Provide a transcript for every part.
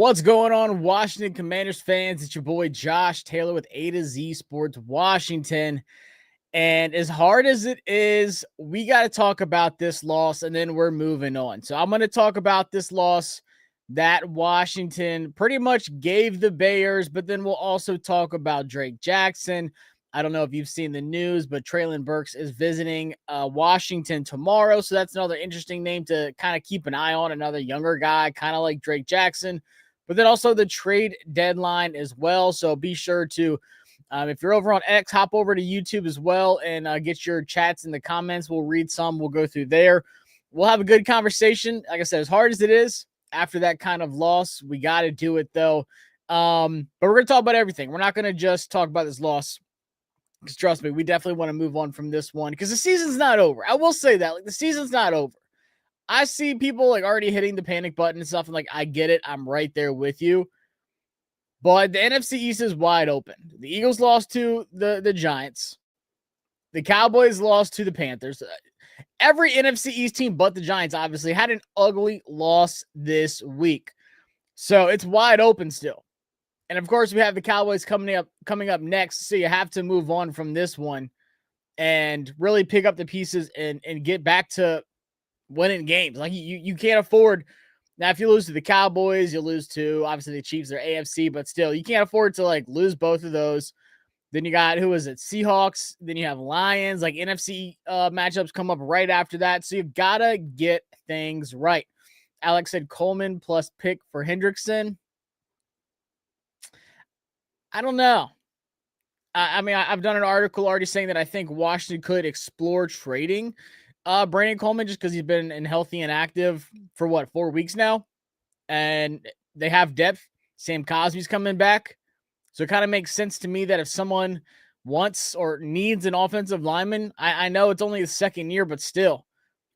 What's going on, Washington Commanders fans? It's your boy Josh Taylor with A to Z Sports Washington. And as hard as it is, we got to talk about this loss and then we're moving on. So I'm going to talk about this loss that Washington pretty much gave the Bears, but then we'll also talk about Drake Jackson. I don't know if you've seen the news, but Traylon Burks is visiting Washington tomorrow. So that's another interesting name to kind of keep an eye on, another younger guy, kind of like Drake Jackson. But then also the trade deadline as well. So be sure to, if you're over on X, hop over to YouTube as well and get your chats in the comments. We'll read some. We'll go through there. We'll have a good conversation. Like I said, as hard as it is after that kind of loss, we got to do it though. But we're going to talk about everything. We're not going to just talk about this loss. Because trust me, we definitely want to move on from this one because the season's not over. I will say that. Like, the season's not over. I see people like already hitting the panic button and stuff. And like, I get it. I'm right there with you. But the NFC East is wide open. The Eagles lost to the Giants. The Cowboys lost to the Panthers. Every NFC East team but the Giants obviously had an ugly loss this week. So it's wide open still. And of course, we have the Cowboys coming up next. So you have to move on from this one and really pick up the pieces and get back to winning games. Like you can't afford. Now, if you lose to the Cowboys, you lose to obviously the Chiefs, they're AFC, but still, you can't afford to like lose both of those. Then you got, who is it? Seahawks. Then you have Lions. Like NFC matchups come up right after that. So you've got to get things right. Alex said Coleman plus pick for Hendrickson. I don't know. I mean, I've done an article already saying that I think Washington could explore trading Brandon Coleman just because he's been healthy and active for 4 weeks now. And they have depth. Sam Cosby's coming back. So it kind of makes sense to me that if someone wants or needs an offensive lineman, I know it's only the second year, but still,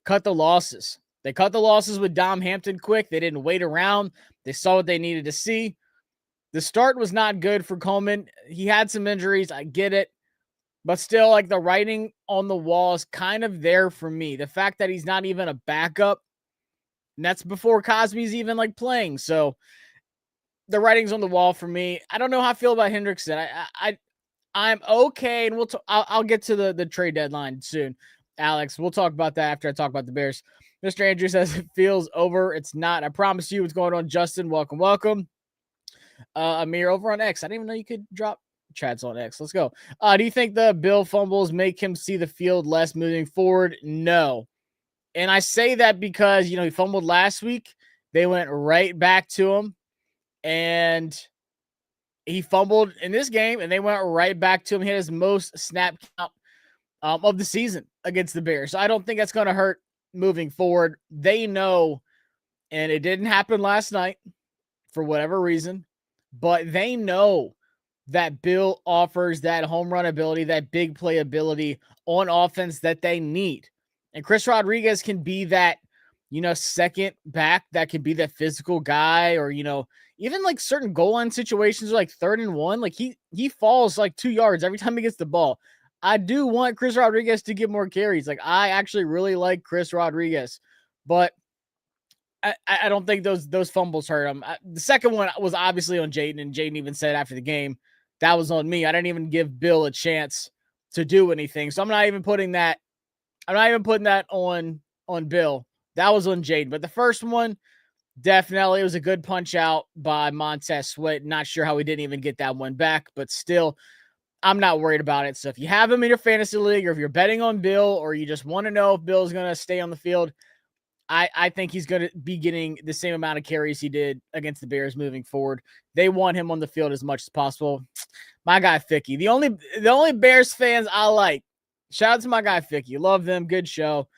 cut the losses. They cut the losses with Dom Hampton quick. They didn't wait around. They saw what they needed to see. The start was not good for Coleman. He had some injuries. I get it. But still, like, the writing on the wall is kind of there for me. The fact that he's not even a backup, and that's before Cosby's even, like, playing. So the writing's on the wall for me. I don't know how I feel about Hendrickson. I'm okay, and I'll get to the trade deadline soon, Alex. We'll talk about that after I talk about the Bears. Mr. Andrew says it feels over. It's not. I promise you what's going on, Justin. Welcome. Amir over on X. I didn't even know you could drop chats on X. Let's go. Do you think the Bill fumbles make him see the field less moving forward? No. And I say that because, he fumbled last week. They went right back to him. And he fumbled in this game, and they went right back to him. He had his most snap count of the season against the Bears. So I don't think that's going to hurt moving forward. They know, and it didn't happen last night for whatever reason, but they know that Bill offers that home run ability, that big play ability on offense that they need. And Chris Rodriguez can be that, second back that can be that physical guy, or, even like certain goal line situations, like 3rd and 1, like he falls like 2 yards every time he gets the ball. I do want Chris Rodriguez to get more carries. Like, I actually really like Chris Rodriguez, but I don't think those fumbles hurt him. The second one was obviously on Jayden, and Jayden even said after the game, that was on me. I didn't even give Bill a chance to do anything. So I'm not even putting that on Bill. That was on Jayden. But the first one, definitely, it was a good punch out by Montez Sweat. Not sure how we didn't even get that one back, but still, I'm not worried about it. So if you have him in your fantasy league, or if you're betting on Bill, or you just want to know if Bill's going to stay on the field, I think he's going to be getting the same amount of carries he did against the Bears moving forward. They want him on the field as much as possible. My guy, Ficky, the only Bears fans I like. Shout out to my guy, Ficky. Love them. Good show.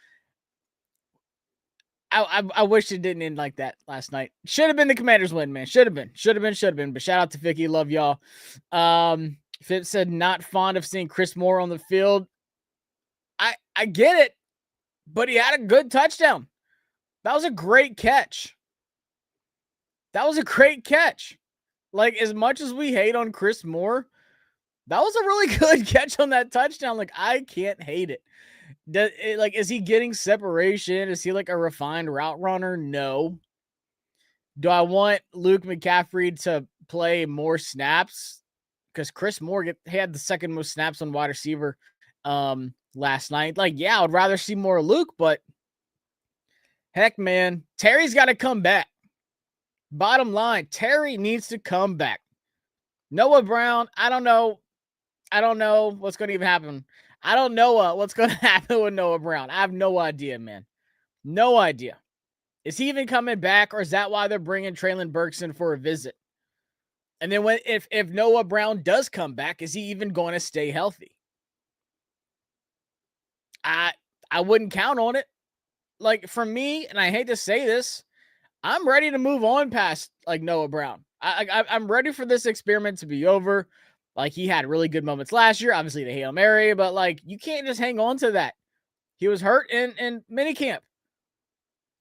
I wish it didn't end like that last night. Should have been the Commanders win, man. Should have been. But shout out to Ficky. Love y'all. Fitz said not fond of seeing Chris Moore on the field. I get it, but he had a good touchdown. That was a great catch. Like, as much as we hate on Chris Moore, that was a really good catch on that touchdown. Like, I can't hate it. Is he getting separation? Is he like a refined route runner? No. Do I want Luke McCaffrey to play more snaps? Because Chris Moore had the second most snaps on wide receiver last night. Like, yeah, I would rather see more Luke, but heck, man, Terry's got to come back. Bottom line, Terry needs to come back. Noah Brown, I don't know. I don't know what's going to even happen. I don't know what's going to happen with Noah Brown. I have no idea, man. No idea. Is he even coming back, or is that why they're bringing Traylon Burks in for a visit? And then if Noah Brown does come back, is he even going to stay healthy? I wouldn't count on it. Like, for me, and I hate to say this, I'm ready to move on past like Noah Brown. I'm ready for this experiment to be over. Like, he had really good moments last year, obviously the Hail Mary, but like, you can't just hang on to that. He was hurt in minicamp.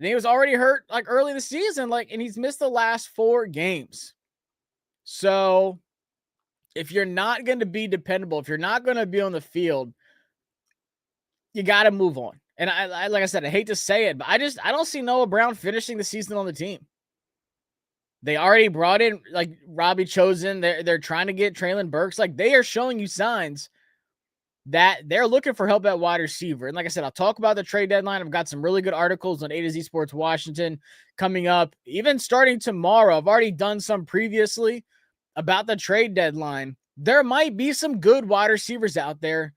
And he was already hurt like early in the season, like, and he's missed the last 4 games. So if you're not going to be dependable, if you're not going to be on the field, you got to move on. And I like I said, I hate to say it, but I don't see Noah Brown finishing the season on the team. They already brought in like Robbie Chosen. They're trying to get Traylon Burks. Like, they are showing you signs that they're looking for help at wide receiver. And like I said, I'll talk about the trade deadline. I've got some really good articles on A to Z Sports Washington coming up, even starting tomorrow. I've already done some previously about the trade deadline. There might be some good wide receivers out there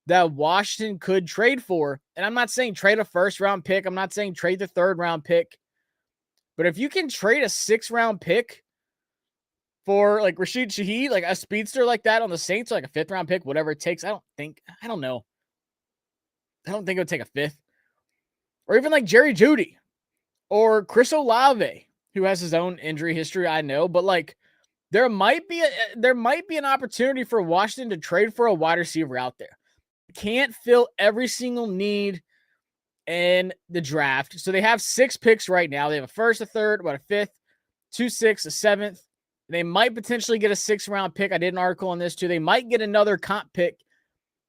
that Washington could trade for. And I'm not saying trade a first-round pick. I'm not saying trade the third-round pick. But if you can trade a 6th-round pick for like Rashid Shaheed, like a speedster like that on the Saints, like a 5th-round pick, whatever it takes, I don't know. I don't think it would take a 5th. Or even like Jerry Jeudy or Chris Olave, who has his own injury history, I know. But like, there might be an opportunity for Washington to trade for a wide receiver out there. Can't fill every single need in the draft. So they have 6 picks right now. They have a 1st, a 3rd, about a 5th, 2 6, a 7th. They might potentially get a 6th-round pick. I did an article on this too. They might get another comp pick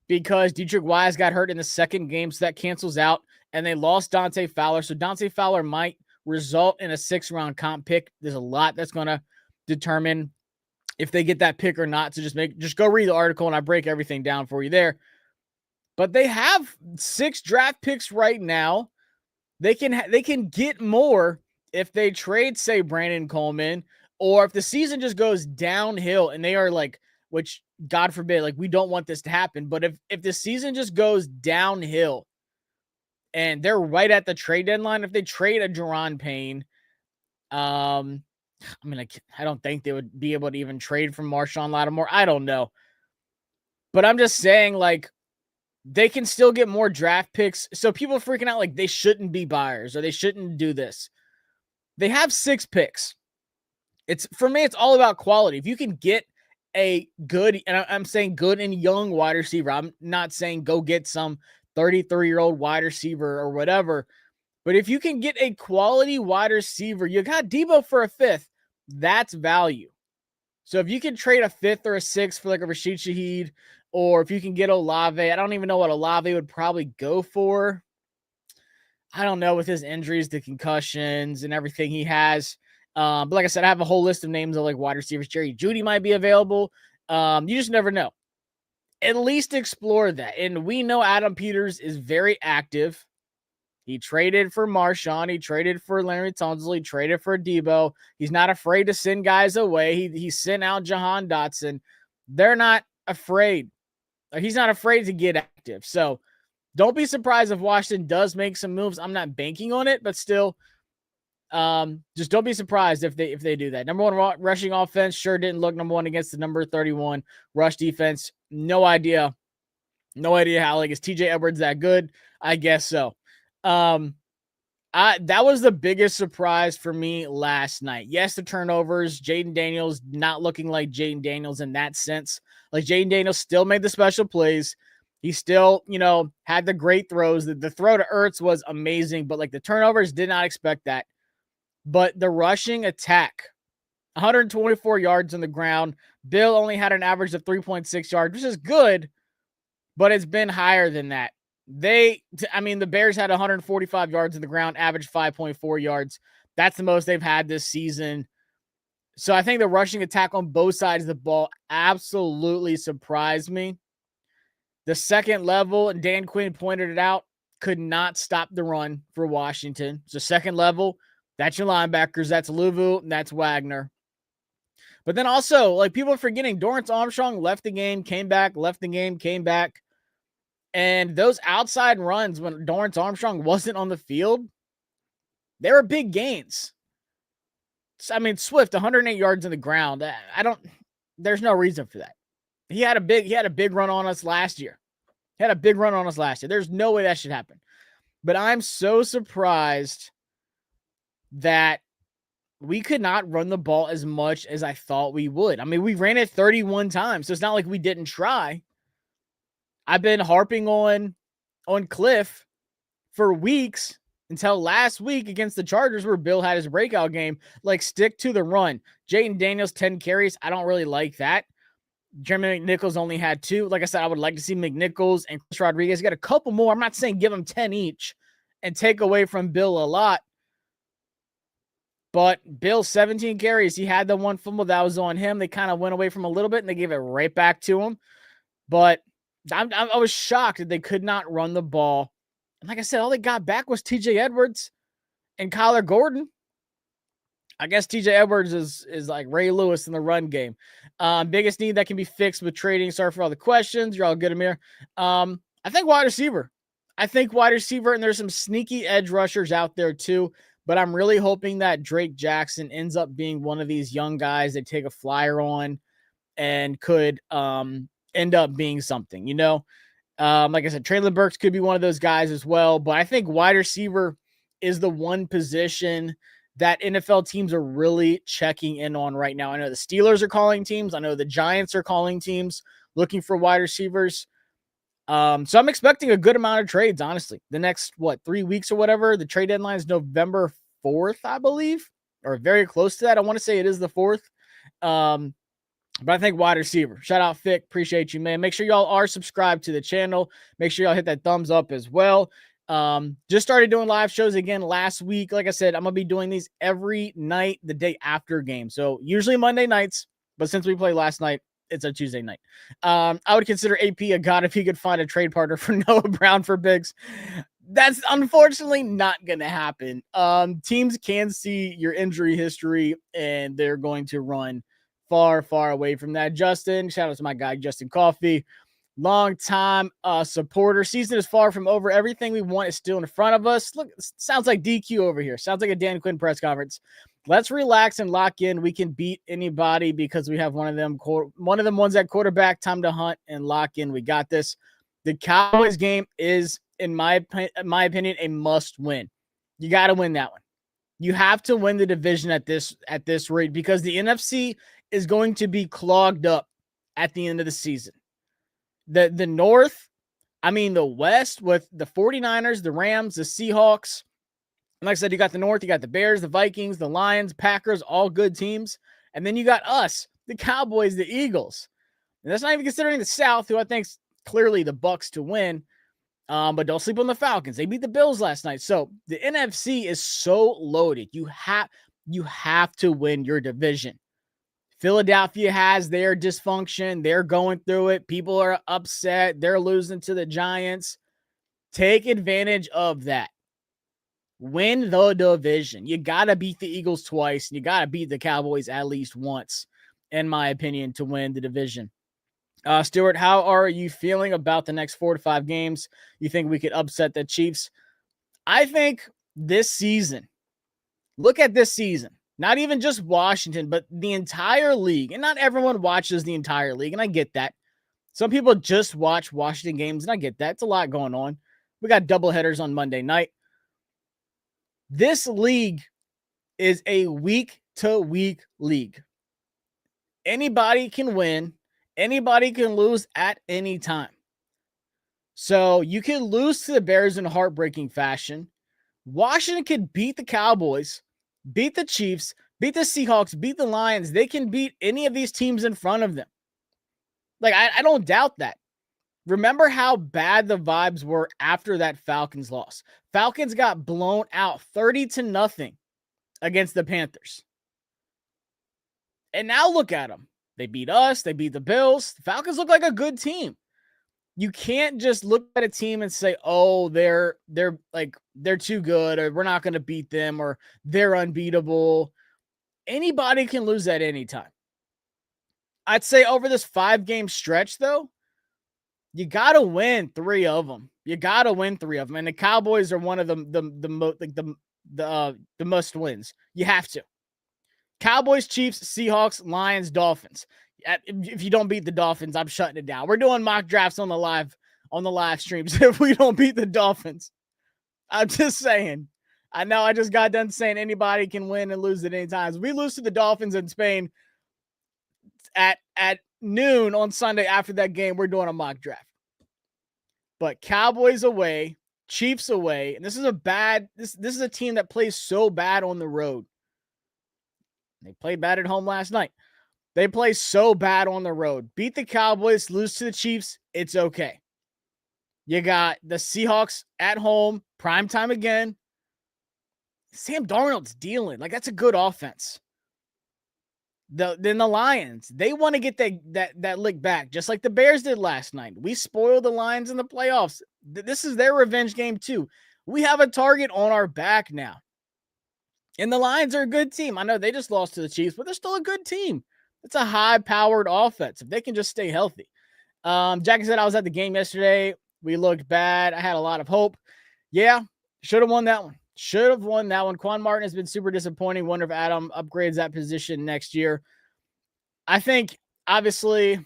because Dietrich Wise got hurt in the 2nd game, so that cancels out. And they lost Dante Fowler. So Dante Fowler might result in a 6th-round comp pick. There's a lot that's going to determine if they get that pick or not. So just go read the article, and I break everything down for you there. But they have 6 draft picks right now. They can get more if they trade, say, Brandon Coleman, or if the season just goes downhill and they are like, which God forbid, like, we don't want this to happen. But if the season just goes downhill and they're right at the trade deadline, if they trade a Jerron Payne, I don't think they would be able to even trade from Marshawn Lattimore. I don't know. But I'm just saying, like, they can still get more draft picks. So people are freaking out like they shouldn't be buyers or they shouldn't do this. They have 6 picks. For me, it's all about quality. If you can get a good, and I'm saying good and young wide receiver, I'm not saying go get some 33-year-old wide receiver or whatever. But if you can get a quality wide receiver, you got Debo for a 5th. That's value. So if you can trade a 5th or a 6th for like a Rashid Shaheed, or if you can get Olave, I don't even know what Olave would probably go for. I don't know with his injuries, the concussions, and everything he has. But like I said, I have a whole list of names of like wide receivers. Jerry Jeudy might be available. You just never know. At least explore that. And we know Adam Peters is very active. He traded for Marshawn. He traded for Larry Tunsil. He traded for Debo. He's not afraid to send guys away. He sent out Jahan Dotson. They're not afraid. He's not afraid to get active. So don't be surprised if Washington does make some moves. I'm not banking on it, but still, just don't be surprised if they do that. Number 1 rushing offense sure didn't look number 1 against the number 31 rush defense. No idea how, like, is TJ Edwards that good? I guess so. That was the biggest surprise for me last night. Yes, the turnovers, Jayden Daniels not looking like Jayden Daniels in that sense. Like, Jayden Daniels still made the special plays. He still, had the great throws. The throw to Ertz was amazing, but like the turnovers, did not expect that. But the rushing attack, 124 yards on the ground. Bill only had an average of 3.6 yards, which is good, but it's been higher than that. The Bears had 145 yards on the ground, averaged 5.4 yards. That's the most they've had this season. So I think the rushing attack on both sides of the ball absolutely surprised me. The second level, and Dan Quinn pointed it out, could not stop the run for Washington. So second level, that's your linebackers. That's Louvu, and that's Wagner. But then also, like, people are forgetting, Dorrance Armstrong left the game, came back, left the game, came back. And those outside runs when Dorrance Armstrong wasn't on the field, they were big gains. I mean, Swift, 108 yards in the ground. There's no reason for that. He had a big run on us last year. There's no way that should happen. But I'm so surprised that we could not run the ball as much as I thought we would. I mean, we ran it 31 times, so it's not like we didn't try. I've been harping on Cliff for weeks until last week against the Chargers where Bill had his breakout game. Like, stick to the run. Jayden Daniels, 10 carries. I don't really like that. Jeremy McNichols only had 2. Like I said, I would like to see McNichols and Chris Rodriguez get a couple more. I'm not saying give them 10 each and take away from Bill a lot. But Bill, 17 carries. He had the one fumble that was on him. They kind of went away from a little bit, and they gave it right back to him. But I was shocked that they could not run the ball. And like I said, all they got back was TJ Edwards and Kyler Gordon. I guess TJ Edwards is like Ray Lewis in the run game. Biggest need that can be fixed with trading. Sorry for all the questions. You're all good, Amir. I think wide receiver. And there's some sneaky edge rushers out there too. But I'm really hoping that Drake Jackson ends up being one of these young guys they take a flyer on and could end up being something, you know? Like I said, Traylon Burks could be one of those guys as well. But I think wide receiver is the one position that NFL teams are really checking in on right now. I know the Steelers are calling teams. I know the Giants are calling teams looking for wide receivers. So I'm expecting a good amount of trades, honestly. The next, 3 weeks or whatever. The trade deadline is November 4th, I believe, or very close to that. I want to say it is the 4th. But I think wide receiver. Shout out, Fick. Appreciate you, man. Make sure y'all are subscribed to the channel. Make sure y'all hit that thumbs up as well. Just started doing live shows again last week. Like I said, I'm going to be doing these every night the day after game. So usually Monday nights, but since we played last night, it's a Tuesday night. I would consider AP a god if he could find a trade partner for Noah Brown for Biggs. That's unfortunately not going to happen. Teams can see your injury history and they're going to run far, far away from that. Justin, shout out to my guy, Justin Coffey. Long time supporter. Season is far from over. Everything we want is still in front of us. Look, sounds like DQ over here. Sounds like a Dan Quinn press conference. Let's relax and lock in. We can beat anybody because we have one of them ones at quarterback. Time to hunt and lock in. We got this. The Cowboys game is, in my opinion, a must win. You got to win that one. You have to win the division at this rate because the NFC is going to be clogged up at the end of the season. The North, the West with the 49ers, the Rams, the Seahawks. And like I said, you got the North, you got the Bears, the Vikings, the Lions, Packers, all good teams. And then you got us, the Cowboys, the Eagles. And that's not even considering the South, who I think's clearly the Bucks to win. But don't sleep on the Falcons. They beat the Bills last night. So the NFC is so loaded. You have to win your division. Philadelphia has their dysfunction. They're going through it. People are upset. They're losing to the Giants. Take advantage of that. Win the division. You got to beat the Eagles twice. And you got to beat the Cowboys at least once, in my opinion, to win the division. Stuart, how are you feeling about the next 4 to 5 games? You think we could upset the Chiefs? I think this season, look at this season. Not even just Washington, but the entire league. And not everyone watches the entire league, and I get that. Some people just watch Washington games, and I get that. It's a lot going on. We got doubleheaders on Monday night. This league is a week-to-week league. Anybody can win. Anybody can lose at any time. So you can lose to the Bears in heartbreaking fashion. Washington could beat the Cowboys, beat the Chiefs, beat the Seahawks, beat the Lions. They can beat any of these teams in front of them. Like, I don't doubt that. Remember how bad the vibes were after that Falcons loss. Falcons got blown out 30-0 against the Panthers. And now look at them. They beat us. They beat the Bills. The Falcons look like a good team. You can't just look at a team and say, "Oh, they're too good," or "We're not going to beat them," or "They're unbeatable." Anybody can lose at any time. I'd say over this 5-game stretch, though, you got to win 3 of them. You got to win 3 of them, and the Cowboys are one of the most wins. You have to. Cowboys, Chiefs, Seahawks, Lions, Dolphins. If you don't beat the Dolphins, I'm shutting it down. We're doing mock drafts on the live streams if we don't beat the Dolphins. I'm just saying. I know I just got done saying anybody can win and lose at any time. We lose to the Dolphins in Spain at noon on Sunday after that game. We're doing a mock draft. But Cowboys away, Chiefs away, and this is a team that plays so bad on the road. They played bad at home last night. They play so bad on the road. Beat the Cowboys, lose to the Chiefs, it's okay. You got the Seahawks at home, primetime again. Sam Darnold's dealing. Like, that's a good offense. Then the Lions, they want to get that lick back, just like the Bears did last night. We spoiled the Lions in the playoffs. This is their revenge game too. We have a target on our back now. And the Lions are a good team. I know they just lost to the Chiefs, but they're still a good team. It's a high-powered offense if they can just stay healthy. Jackie said I was at the game yesterday. We looked bad. I had a lot of hope. Yeah, should have won that one. Should have won that one. Quan Martin has been super disappointing. Wonder if Adam upgrades that position next year. I think, obviously,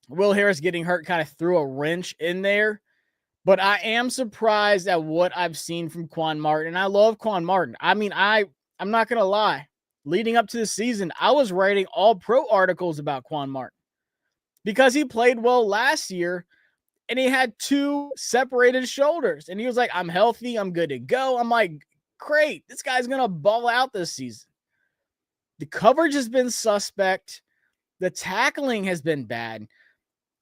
Will Harris getting hurt kind of threw a wrench in there. But I am surprised at what I've seen from Quan Martin. And I love Quan Martin. I mean, I'm not going to lie. Leading up to the season, I was writing all pro articles about Quan Martin because he played well last year and he had 2 separated shoulders. And he was like, I'm healthy. I'm good to go. I'm like, great. This guy's going to ball out this season. The coverage has been suspect. The tackling has been bad.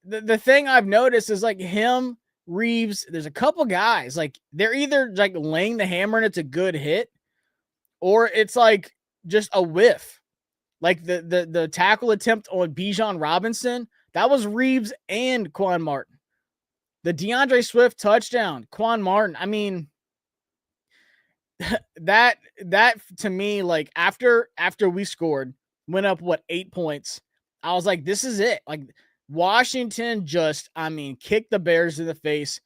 The thing I've noticed is like him, Reeves, there's a couple guys, like they're either like laying the hammer and it's a good hit, or it's like just a whiff. Like the tackle attempt on Bijan Robinson, that was Reeves and Quan Martin. The DeAndre Swift touchdown, Quan Martin. I mean, that to me, like after we scored, went up 8 points. I was like, this is it. Like Washington just, kicked the Bears in the face.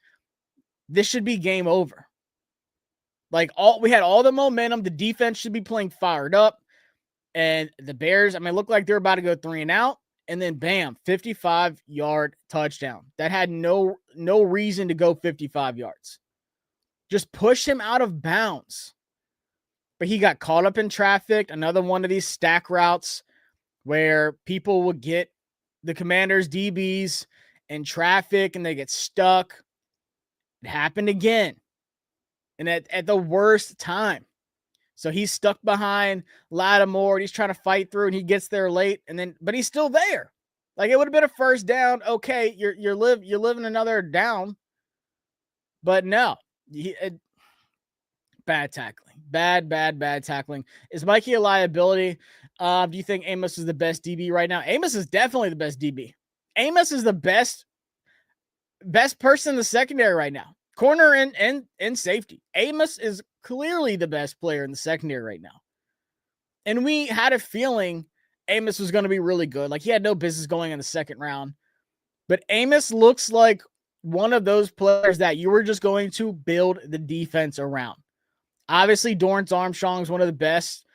This should be game over. Like we had all the momentum. The defense should be playing fired up. And the Bears, looked like they're about to go 3 and out. And then bam, 55-yard touchdown. That had no reason to go 55 yards. Just push him out of bounds. But he got caught up in traffic. Another one of these stack routes where people would get the Commanders' DBs in traffic and they get stuck. It happened again. And at the worst time. So he's stuck behind Lattimore and he's trying to fight through and he gets there late but he's still there. Like it would have been a first down. Okay, you're living another down. But no. Bad tackling. Bad tackling. Is Mikey a liability? Do you think Amos is the best DB right now? Amos is definitely the best DB. Amos is the best person in the secondary right now. Corner and safety. Amos is clearly the best player in the secondary right now. And we had a feeling Amos was going to be really good. Like he had no business going in the second round. But Amos looks like one of those players that you were just going to build the defense around. Obviously, Dorrance Armstrong is one of the best,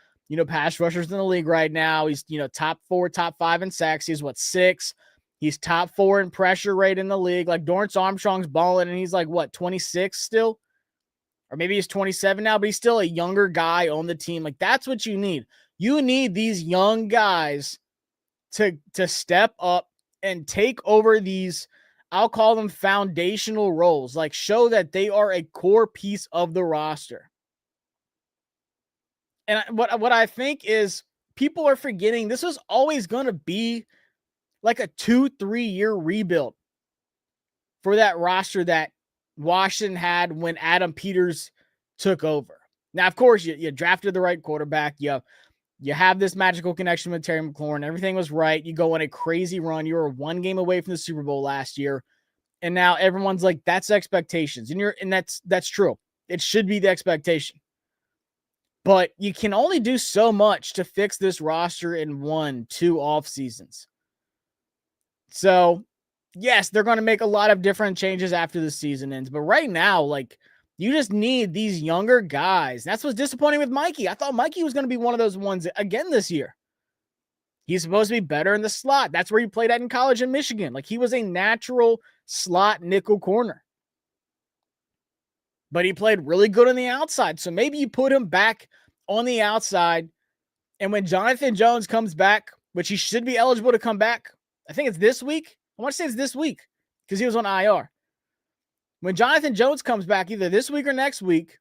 pass rushers in the league right now. He's, top 4, top 5 in sacks. He's 6. He's top 4 in pressure rate in the league. Like Dorrance Armstrong's balling and he's 26 still? Or maybe he's 27 now, but he's still a younger guy on the team. Like that's what you need. You need these young guys to step up and take over these, I'll call them foundational roles. Like show that they are a core piece of the roster. And what I think is people are forgetting this was always going to be like a 2-3 year rebuild for that roster that Washington had when Adam Peters took over. Now, of course, you drafted the right quarterback. You have this magical connection with Terry McLaurin. Everything was right. You go on a crazy run. You were one game away from the Super Bowl last year. And now everyone's like, that's expectations. And that's true. It should be the expectation. But you can only do so much to fix this roster in 1-2 off seasons. So, yes, they're going to make a lot of different changes after the season ends. But right now, like, you just need these younger guys. That's what's disappointing with Mikey. I thought Mikey was going to be one of those ones again this year. He's supposed to be better in the slot. That's where he played at in college in Michigan. Like, he was a natural slot nickel corner. But he played really good on the outside. So maybe you put him back on the outside. And when Jonathan Jones comes back, which he should be eligible to come back, I think it's this week. I want to say it's this week because he was on IR. When Jonathan Jones comes back, either this week or next week,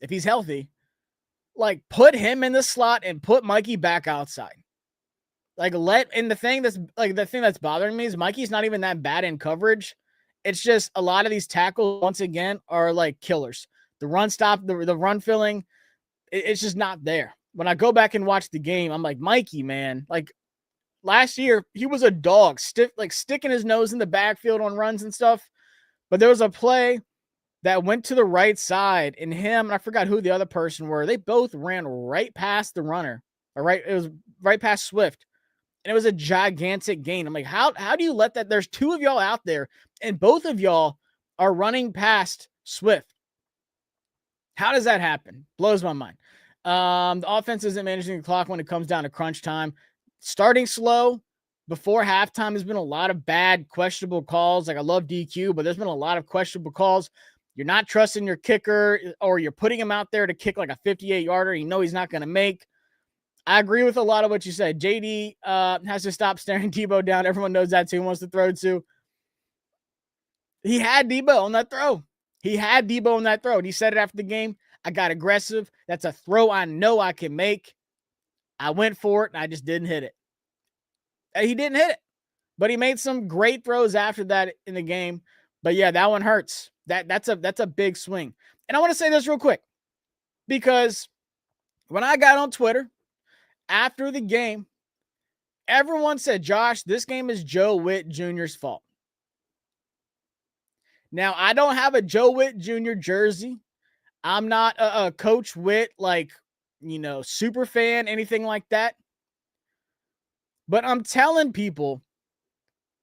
if he's healthy, like, put him in the slot and put Mikey back outside. Like, the thing that's bothering me is Mikey's not even that bad in coverage. It's just a lot of these tackles, once again, are like killers. The run stop, the run filling, it's just not there. When I go back and watch the game, I'm like, Mikey, man, like, last year, he was a dog, sticking his nose in the backfield on runs and stuff. But there was a play that went to the right side, and him, and I forgot who the other person were. They both ran right past the runner, it was right past Swift, and it was a gigantic gain. I'm like, how do you let that? There's two of y'all out there, and both of y'all are running past Swift. How does that happen? Blows my mind. The offense isn't managing the clock when it comes down to crunch time. Starting slow before halftime, there's been a lot of bad, questionable calls. Like, I love DQ, but there's been a lot of questionable calls. You're not trusting your kicker, or you're putting him out there to kick like a 58-yarder. You know he's not going to make. I agree with a lot of what you said. JD has to stop staring Debo down. Everyone knows that's who he wants to throw to. He had Debo on that throw. And he said it after the game. I got aggressive. That's a throw I know I can make. I went for it, and I just didn't hit it. He didn't hit it. But he made some great throws after that in the game. But yeah, that one hurts. That's a big swing. And I want to say this real quick, because when I got on Twitter after the game, everyone said, Josh, this game is Joe Witt Jr.'s fault. Now, I don't have a Joe Witt Jr. jersey. I'm not a Coach Witt, super fan, anything like that. But I'm telling people,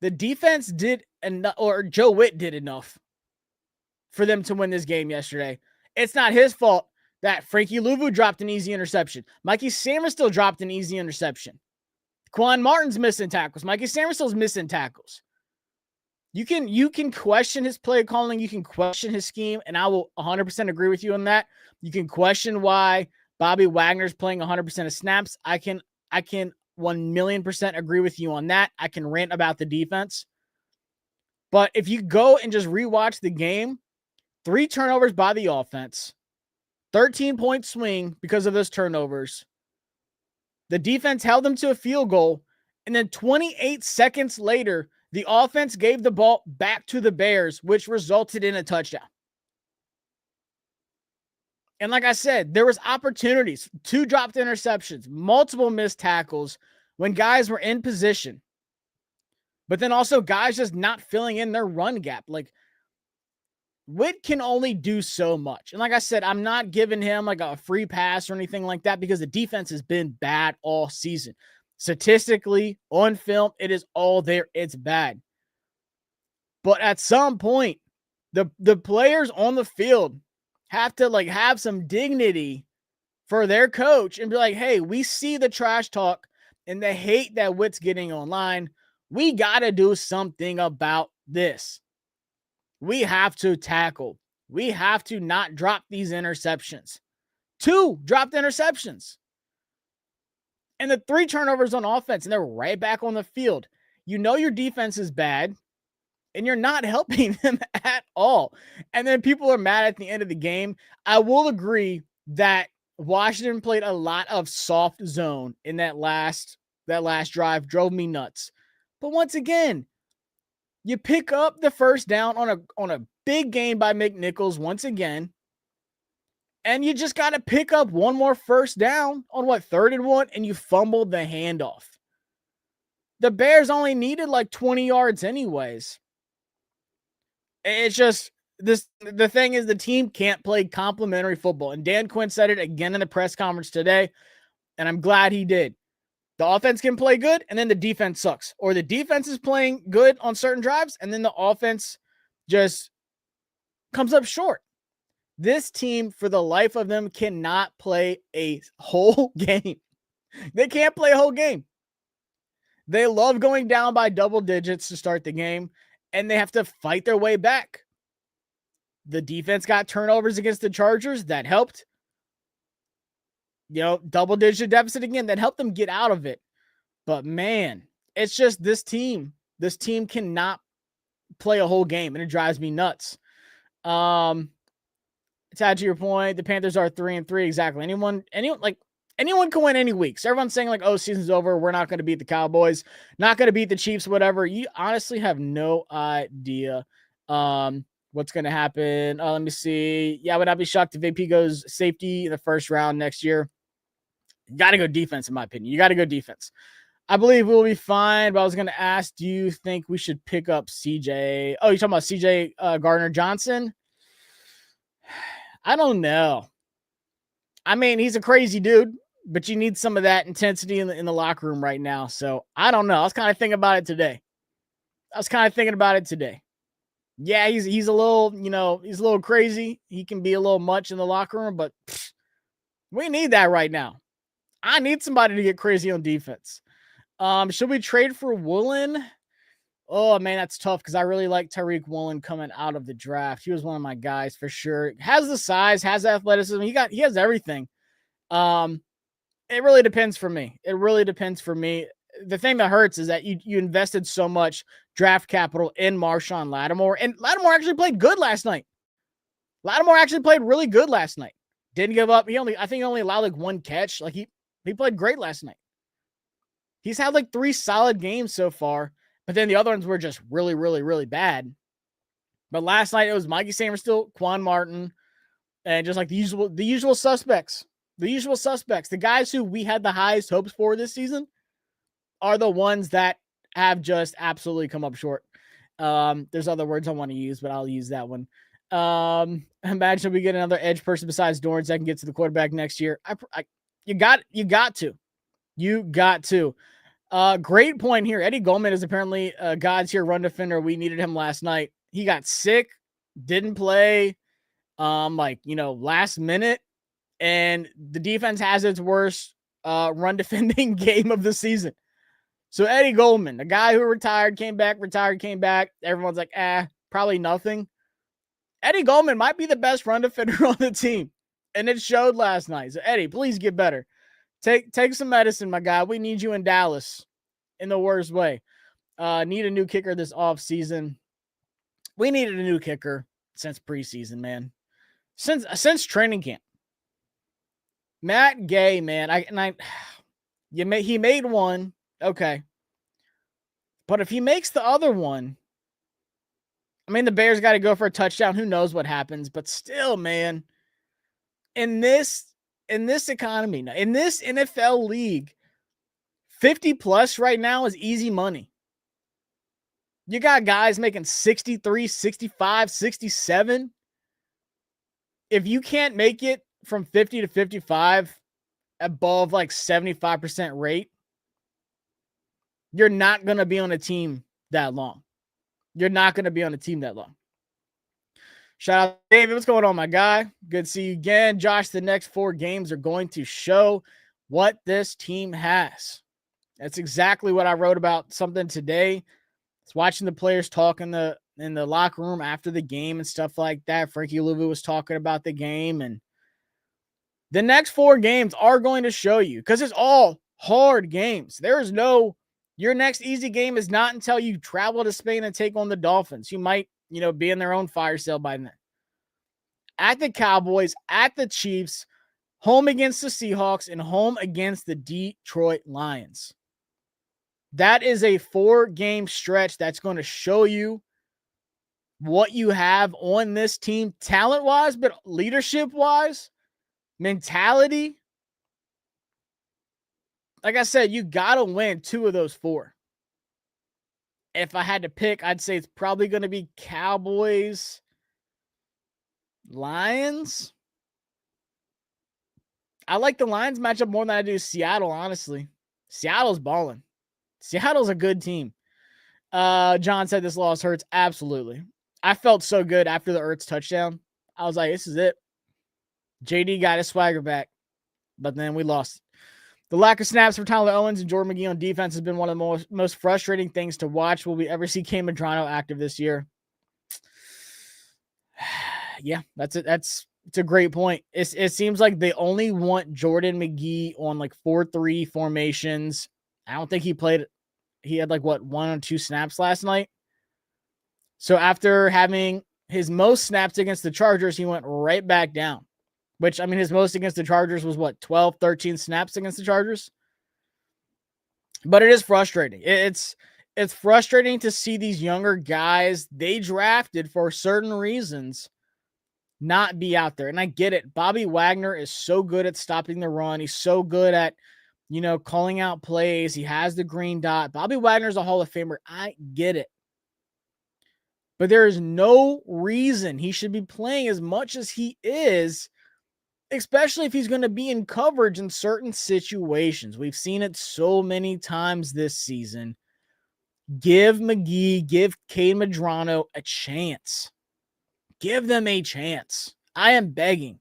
the defense did enough, or Joe Witt did enough for them to win this game yesterday. It's not his fault that Frankie Louvu dropped an easy interception. Mikey Samerstill dropped an easy interception. Quan Martin's missing tackles. Mikey Samerstill's missing tackles. You can question his play calling. You can question his scheme, and I will 100% agree with you on that. You can question why Bobby Wagner's playing 100% of snaps. I can 1,000,000% agree with you on that. I can rant about the defense. But if you go and just rewatch the game, 3 turnovers by the offense, 13-point swing because of those turnovers. The defense held them to a field goal, and then 28 seconds later, the offense gave the ball back to the Bears, which resulted in a touchdown. And like I said, there was opportunities, 2 dropped interceptions, multiple missed tackles when guys were in position. But then also guys just not filling in their run gap. Like, Witt can only do so much. And like I said, I'm not giving him like a free pass or anything like that, because the defense has been bad all season. Statistically, on film, it is all there. It's bad. But at some point, the players on the field have to have some dignity for their coach and be like, hey, we see the trash talk and the hate that Witt's getting online. We got to do something about this. We have to tackle. We have to not drop these interceptions. 2 dropped interceptions. And the 3 turnovers on offense, and they're right back on the field. You know your defense is bad, and you're not helping them at all. And then people are mad at the end of the game. I will agree that Washington played a lot of soft zone in that last drive. Drove me nuts. But once again, you pick up the first down on a big gain by McNichols once again. And you just got to pick up one more first down on 3rd and 1, and you fumbled the handoff. The Bears only needed like 20 yards anyways. It's just the thing is the team can't play complementary football. And Dan Quinn said it again in the press conference today, and I'm glad he did. The offense can play good, and then the defense sucks. Or the defense is playing good on certain drives, and then the offense just comes up short. This team, for the life of them, cannot play a whole game. They can't play a whole game. They love going down by double digits to start the game, and they have to fight their way back. The defense got turnovers against the Chargers. That helped. Double-digit deficit again. That helped them get out of it. But, man, it's just this team. This team cannot play a whole game, and it drives me nuts. To add to your point, the Panthers are 3-3. Exactly. Anyone can win any week. So everyone's saying, like, oh, season's over. We're not going to beat the Cowboys. Not going to beat the Chiefs, whatever. You honestly have no idea what's going to happen. Let me see. Yeah, I would not be shocked if AP goes safety in the first round next year. You got to go defense, in my opinion. You got to go defense. I believe we'll be fine, but I was going to ask, do you think we should pick up CJ? Oh, you're talking about CJ Gardner-Johnson? I don't know. I mean, he's a crazy dude, but you need some of that intensity in the locker room right now. So I don't know. I was kind of thinking about it today. Yeah, he's a little, he's a little crazy. He can be a little much in the locker room, but we need that right now. I need somebody to get crazy on defense. Should we trade for Woolen? Oh, man, that's tough because I really like Tariq Woolen coming out of the draft. He was one of my guys for sure. Has the size, has athleticism. He has everything. It really depends for me. The thing that hurts is that you invested so much draft capital in Marshawn Lattimore, and Lattimore actually played good last night. Lattimore actually played really good last night. Didn't give up. I think he only allowed like one catch. Like he played great last night. He's had like 3 solid games so far, but then the other ones were just really, really, really bad. But last night it was Mikey Sainristil, Quan Martin, and just like the usual suspects. The guys who we had the highest hopes for this season are the ones that have just absolutely come up short. There's other words I want to use, but I'll use that one. Imagine we get another edge person besides Dorrance that can get to the quarterback next year. You got to. Great point here. Eddie Goldman is apparently God's here run defender. We needed him last night. He got sick, didn't play, last minute, and the defense has its worst run defending game of the season. So Eddie Goldman, the guy who retired, came back. Everyone's like, probably nothing. Eddie Goldman might be the best run defender on the team, and it showed last night. So Eddie, please get better. Take some medicine, my guy. We need you in Dallas in the worst way. Need a new kicker this offseason. We needed a new kicker since preseason, man. Since training camp. Matt Gay, man. He made one. Okay. But if he makes the other one, I mean, the Bears got to go for a touchdown. Who knows what happens? But still, man, in this economy, in this NFL league, 50 plus right now is easy money. You got guys making 63, 65, 67. If you can't make it from 50 to 55 above like 75% rate, you're not going to be on a team that long. Shout out to David. What's going on, my guy? Good to see you again. Josh, the next 4 games are going to show what this team has. That's exactly what I wrote about something today. It's watching the players talk in the locker room after the game and stuff like that. Frankie Louvu was talking about the game, and the next 4 games are going to show you because it's all hard games. There is no your next easy game is not until you travel to Spain and take on the Dolphins. You might, be in their own fire sale by then. At the Cowboys, at the Chiefs, home against the Seahawks, and home against the Detroit Lions. That is a 4-game stretch that's going to show you what you have on this team talent-wise, but leadership-wise, mentality, like I said, you got to win 2 of those 4. If I had to pick, I'd say it's probably going to be Cowboys, Lions. I like the Lions matchup more than I do Seattle, honestly. Seattle's balling. Seattle's a good team. John said this loss hurts. Absolutely. I felt so good after the Ertz touchdown. I was like, this is it. JD got his swagger back, but then we lost. The lack of snaps for Tyler Owens and Jordan McGee on defense has been one of the most frustrating things to watch. Will we ever see Kane Medrano active this year? Yeah, that's it. It's a great point. It seems like they only want Jordan McGee on like 4-3 formations. I don't think he played. He had like 1 or 2 snaps last night. So after having his most snaps against the Chargers, he went right back down. Which, I mean, his most against the Chargers was 12, 13 snaps against the Chargers. But it is frustrating. It's frustrating to see these younger guys they drafted for certain reasons not be out there. And I get it. Bobby Wagner is so good at stopping the run. He's so good at, calling out plays. He has the green dot. Bobby Wagner's a Hall of Famer. I get it. But there is no reason he should be playing as much as he is, especially if he's going to be in coverage in certain situations. We've seen it so many times this season. Give McGee, give Kane Medrano a chance. Give them a chance. I am begging.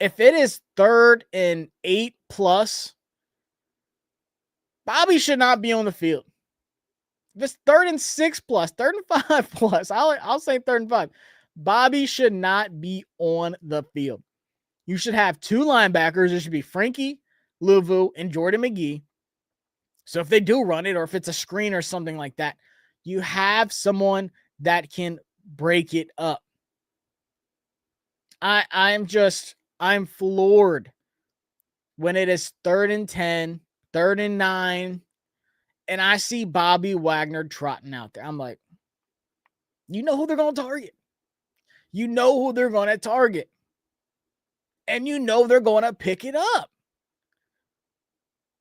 If it is 3rd and 8+, Bobby should not be on the field. If it's 3rd and 6+, 3rd and 5+, I'll say 3rd and 5. Bobby should not be on the field. You should have 2 linebackers. It should be Frankie Louvu and Jordan McGee. So if they do run it, or if it's a screen or something like that, you have someone that can break it up. I'm floored when it is 3rd and 10, 3rd and 9, and I see Bobby Wagner trotting out there. I'm like, you know who they're going to target. You know who they're going to target. And you know they're going to pick it up.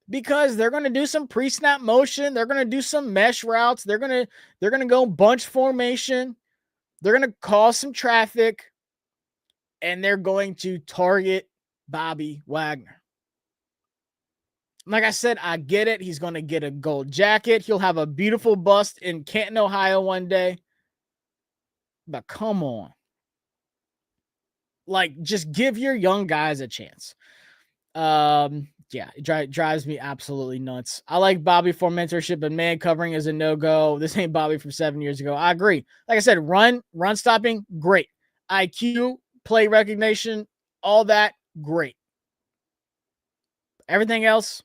Because they're going to do some pre-snap motion. They're going to do some mesh routes. They're going to go bunch formation. They're going to cause some traffic. And they're going to target Bobby Wagner. Like I said, I get it. He's going to get a gold jacket. He'll have a beautiful bust in Canton, Ohio one day. But come on. Like, just give your young guys a chance. Yeah, it drives me absolutely nuts. I like Bobby for mentorship, but man covering is a no-go. This ain't Bobby from 7 years ago. I agree. Like I said, run stopping, great. IQ, play recognition, all that, great. Everything else,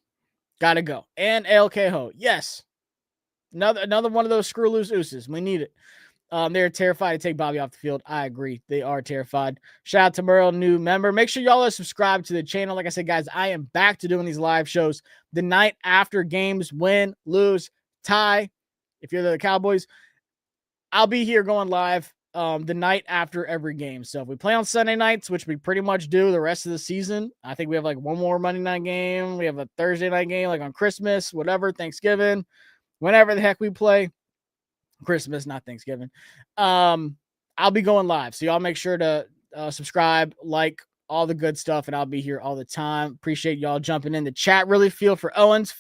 gotta go. And El Cajo, yes. Another one of those screw loose ooses. We need it. They're terrified to take Bobby off the field. I agree. They are terrified. Shout out to Merle, new member. Make sure y'all are subscribed to the channel. Like I said, guys, I am back to doing these live shows the night after games, win, lose, tie. If you're the Cowboys, I'll be here going live the night after every game. So if we play on Sunday nights, which we pretty much do the rest of the season, I think we have like one more Monday night game. We have a Thursday night game, like on Christmas, whatever, Thanksgiving, whenever the heck we play. Christmas, not Thanksgiving. I'll be going live. So y'all make sure to subscribe, like, all the good stuff, and I'll be here all the time. Appreciate y'all jumping in the chat. Really feel for Owens.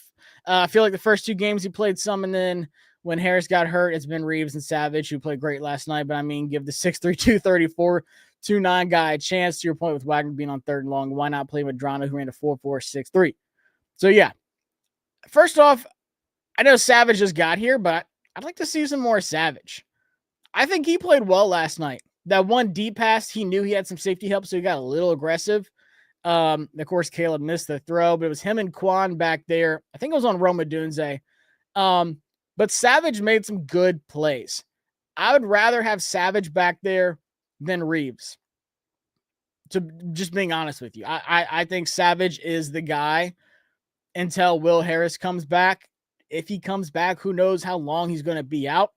I feel like the first 2 games he played some, and then when Harris got hurt, it's been Reeves and Savage who played great last night. But I mean, give the 6'3", 234, 2'9" guy a chance. To your point with Wagner being on 3rd and long, why not play Medrano, who ran a 4'4", 6'3"? So yeah, first off, I know Savage just got here, but I'd like to see some more Savage. I think he played well last night. That one deep pass, he knew he had some safety help, so he got a little aggressive. Of course, Caleb missed the throw, but it was him and Quan back there. I think it was on Roma Dunze. But Savage made some good plays. I would rather have Savage back there than Reeves. To just being honest with you, I think Savage is the guy until Will Harris comes back. If he comes back, who knows how long he's going to be out.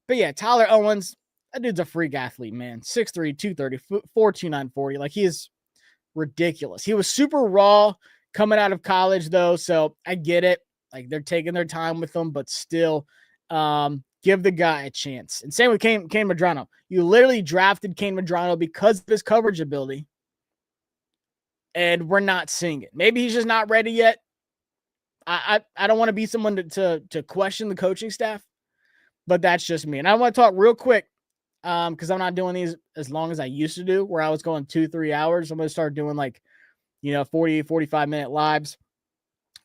But yeah, Tyler Owens, that dude's a freak athlete, man. 6'3", 230, 4'2", 940. Like, he is ridiculous. He was super raw coming out of college, though, so I get it. Like, they're taking their time with him, but still, give the guy a chance. And same with Kane Medrano. You literally drafted Kane Medrano because of his coverage ability, and we're not seeing it. Maybe he's just not ready yet. I don't want to be someone to question the coaching staff, but that's just me. And I want to talk real quick, because I'm not doing these as long as I used to do, where I was going 2-3 hours. I'm going to start doing 40, 45-minute lives.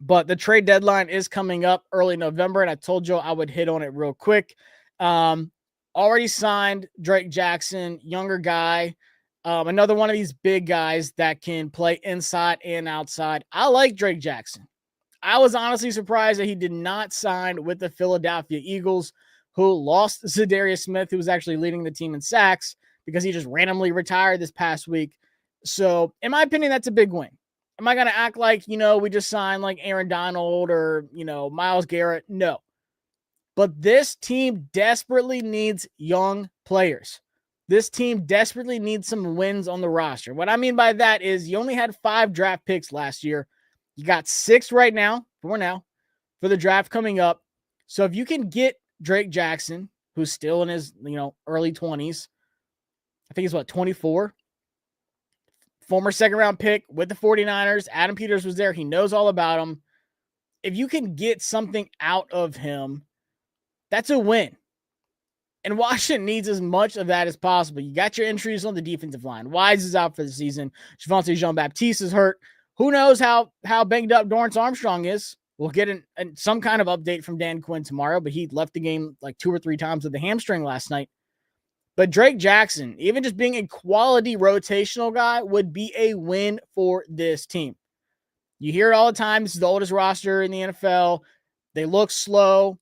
But the trade deadline is coming up early November, and I told you I would hit on it real quick. Already signed Drake Jackson, younger guy. Another one of these big guys that can play inside and outside. I like Drake Jackson. I was honestly surprised that he did not sign with the Philadelphia Eagles, who lost Zadarius Smith, who was actually leading the team in sacks, because he just randomly retired this past week. So, in my opinion, that's a big win. Am I going to act like, we just signed like Aaron Donald or, Myles Garrett? No. But this team desperately needs young players. This team desperately needs some wins on the roster. What I mean by that is you only had 5 draft picks last year. You got 6 right now, for the draft coming up. So if you can get Drake Jackson, who's still in his, early 20s, I think he's 24, former second-round pick with the 49ers. Adam Peters was there. He knows all about him. If you can get something out of him, that's a win. And Washington needs as much of that as possible. You got your injuries on the defensive line. Wise is out for the season. Javonte Jean-Baptiste is hurt. Who knows how banged up Dorrance Armstrong is? We'll get some kind of update from Dan Quinn tomorrow, but he left the game like 2 or 3 times with the hamstring last night. But Drake Jackson, even just being a quality rotational guy, would be a win for this team. You hear it all the time. This is the oldest roster in the NFL. They look slow.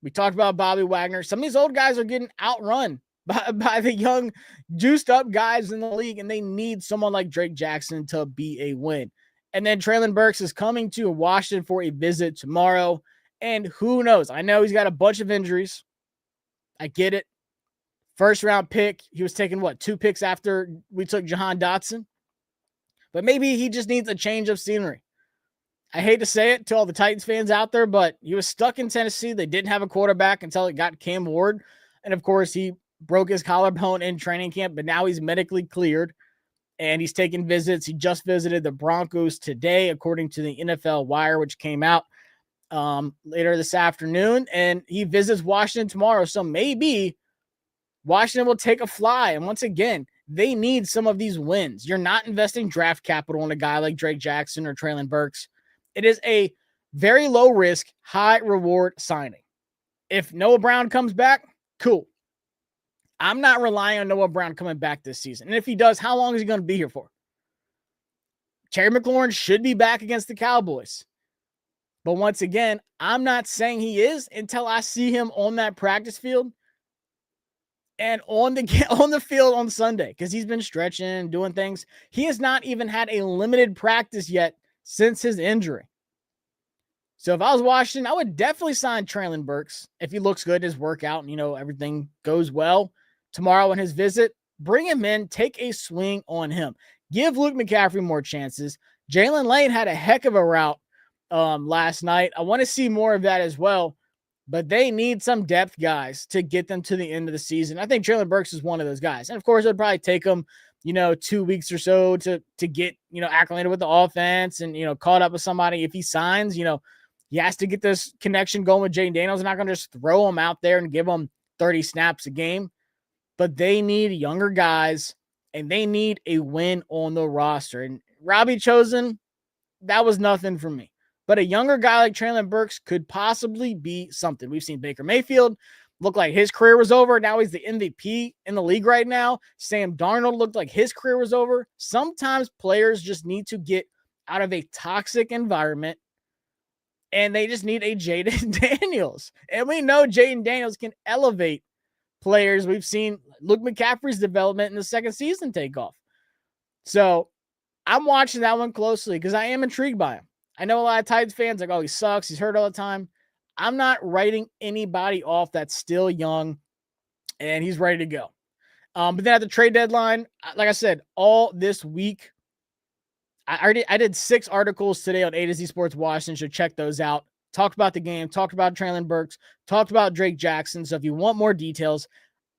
We talked about Bobby Wagner. Some of these old guys are getting outrun by the young, juiced-up guys in the league, and they need someone like Drake Jackson to be a win. And then Treylon Burks is coming to Washington for a visit tomorrow, and who knows? I know he's got a bunch of injuries. I get it. First-round pick. He was taking, 2 picks after we took Jahan Dotson? But maybe he just needs a change of scenery. I hate to say it to all the Titans fans out there, but he was stuck in Tennessee. They didn't have a quarterback until it got Cam Ward. And, of course, he broke his collarbone in training camp, but now he's medically cleared, and he's taking visits. He just visited the Broncos today, according to the NFL Wire, which came out later this afternoon, and he visits Washington tomorrow. So maybe Washington will take a fly. And once again, they need some of these wins. You're not investing draft capital in a guy like Drake Jackson or Treylon Burks. It is a very low risk, high reward signing. If Noah Brown comes back, cool. I'm not relying on Noah Brown coming back this season. And if he does, how long is he going to be here for? Terry McLaurin should be back against the Cowboys. But once again, I'm not saying he is until I see him on that practice field and on the field on Sunday, because he's been stretching, doing things. He has not even had a limited practice yet since his injury. So if I was Washington, I would definitely sign Treylon Burks if he looks good in his workout and, everything goes well tomorrow on his visit. Bring him in, take a swing on him. Give Luke McCaffrey more chances. Jalen Lane had a heck of a route last night. I want to see more of that as well, but they need some depth guys to get them to the end of the season. I think Treylon Burks is one of those guys. And of course, it'd probably take them 2 weeks or so to get, acclimated with the offense and, caught up with somebody. If he signs, he has to get this connection going with Jayden Daniels. They're not going to just throw him out there and give him 30 snaps a game. But they need younger guys, and they need a win on the roster. And Robbie Chosen, that was nothing for me. But a younger guy like Treylon Burks could possibly be something. We've seen Baker Mayfield look like his career was over. Now he's the MVP in the league right now. Sam Darnold looked like his career was over. Sometimes players just need to get out of a toxic environment, and they just need a Jayden Daniels. And we know Jayden Daniels can elevate players. We've seen Luke McCaffrey's development in the second season take off. So I'm watching that one closely because I am intrigued by him. I know a lot of Titans fans like, oh, he sucks. He's hurt all the time. I'm not writing anybody off that's still young, and he's ready to go. But then at the trade deadline, like I said, all this week, I did 6 articles today on A to Z Sports Washington, so check those out. Talked about the game, talked about Traylon Burks, talked about Drake Jackson. So if you want more details,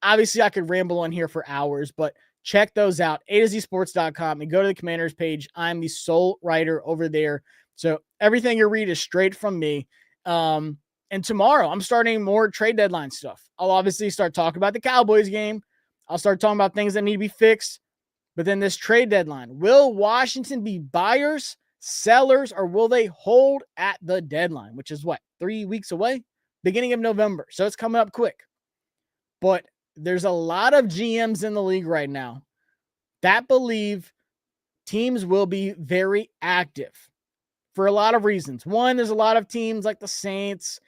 obviously I could ramble on here for hours, but check those out. A to Z sports.com and go to the Commanders page. I'm the sole writer over there. So everything you read is straight from me. And tomorrow I'm starting more trade deadline stuff. I'll obviously start talking about the Cowboys game. I'll start talking about things that need to be fixed. But then this trade deadline, will Washington be buyers, sellers, or will they hold at the deadline, which is what, 3 weeks away? Beginning of November. So it's coming up quick. But there's a lot of GMs in the league right now that believe teams will be very active for a lot of reasons. One, there's a lot of teams like the Saints,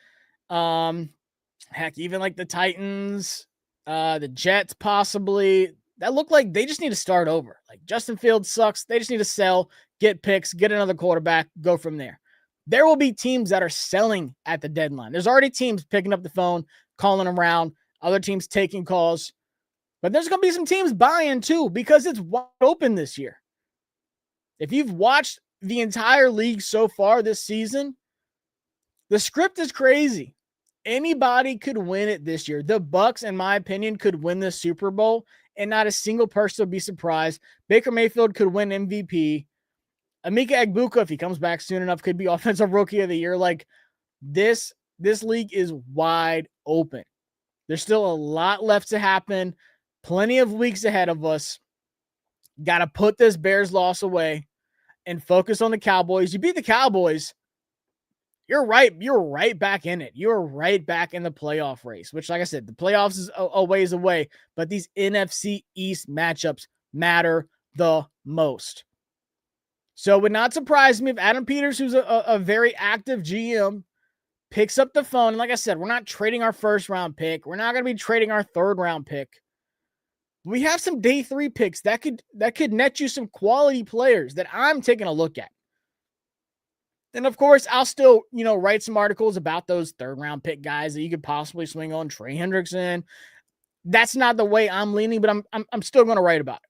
heck, even like the Titans, the Jets possibly, that look like they just need to start over. Like Justin Fields sucks. They just need to sell, get picks, get another quarterback, go from there. There will be teams that are selling at the deadline. There's already teams picking up the phone, calling around, other teams taking calls. But there's going to be some teams buying too because it's wide open this year. If you've watched the entire league so far this season, the script is crazy. Anybody could win it this year. The Bucs, in my opinion, could win the Super Bowl, and not a single person would be surprised. Baker Mayfield could win MVP. Emeka Egbuka, if he comes back soon enough, could be Offensive Rookie of the Year. Like this league is wide open. There's still a lot left to happen. Plenty of weeks ahead of us. Got to put this Bears loss away and focus on the Cowboys. You beat the Cowboys, you're right. You're right back in it. You're right back in the playoff race, which, like I said, the playoffs is a ways away, but these NFC East matchups matter the most. So it would not surprise me if Adam Peters, who's a very active GM, picks up the phone. And like I said, we're not trading our first round pick. We're not going to be trading our third round pick. We have some day 3 picks that could net you some quality players that I'm taking a look at. And of course, I'll still, write some articles about those third round pick guys that you could possibly swing on. Trey Hendrickson. That's not the way I'm leaning, but I'm still going to write about it.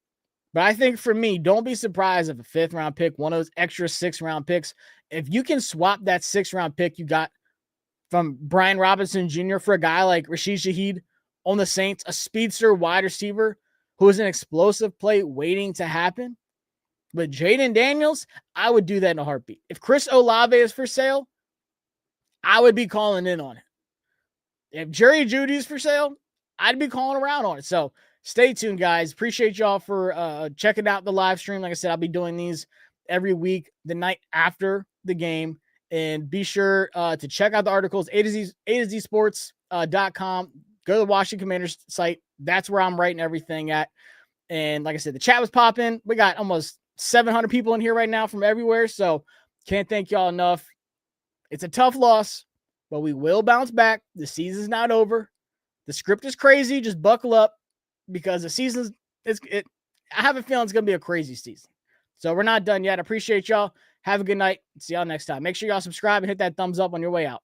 But I think for me, don't be surprised if a 5th round pick, one of those extra 6th round picks, if you can swap that 6th round pick you got from Brian Robinson Jr. for a guy like Rashid Shaheed on the Saints, a speedster wide receiver who is an explosive play waiting to happen. With Jayden Daniels, I would do that in a heartbeat. If Chris Olave is for sale, I would be calling in on it. If Jerry Jeudy is for sale, I'd be calling around on it. So stay tuned, guys. Appreciate y'all for checking out the live stream. Like I said, I'll be doing these every week, the night after the game. And be sure to check out the articles, A to Z sports.com. Go to the Washington Commanders site. That's where I'm writing everything at. And like I said, the chat was popping. We got almost 700 people in here right now from everywhere. So can't thank y'all enough. It's a tough loss, but we will bounce back. The season's not over. The script is crazy. Just buckle up because the season's I have a feeling it's going to be a crazy season. So we're not done yet. I appreciate y'all. Have a good night. See y'all next time. Make sure y'all subscribe and hit that thumbs up on your way out.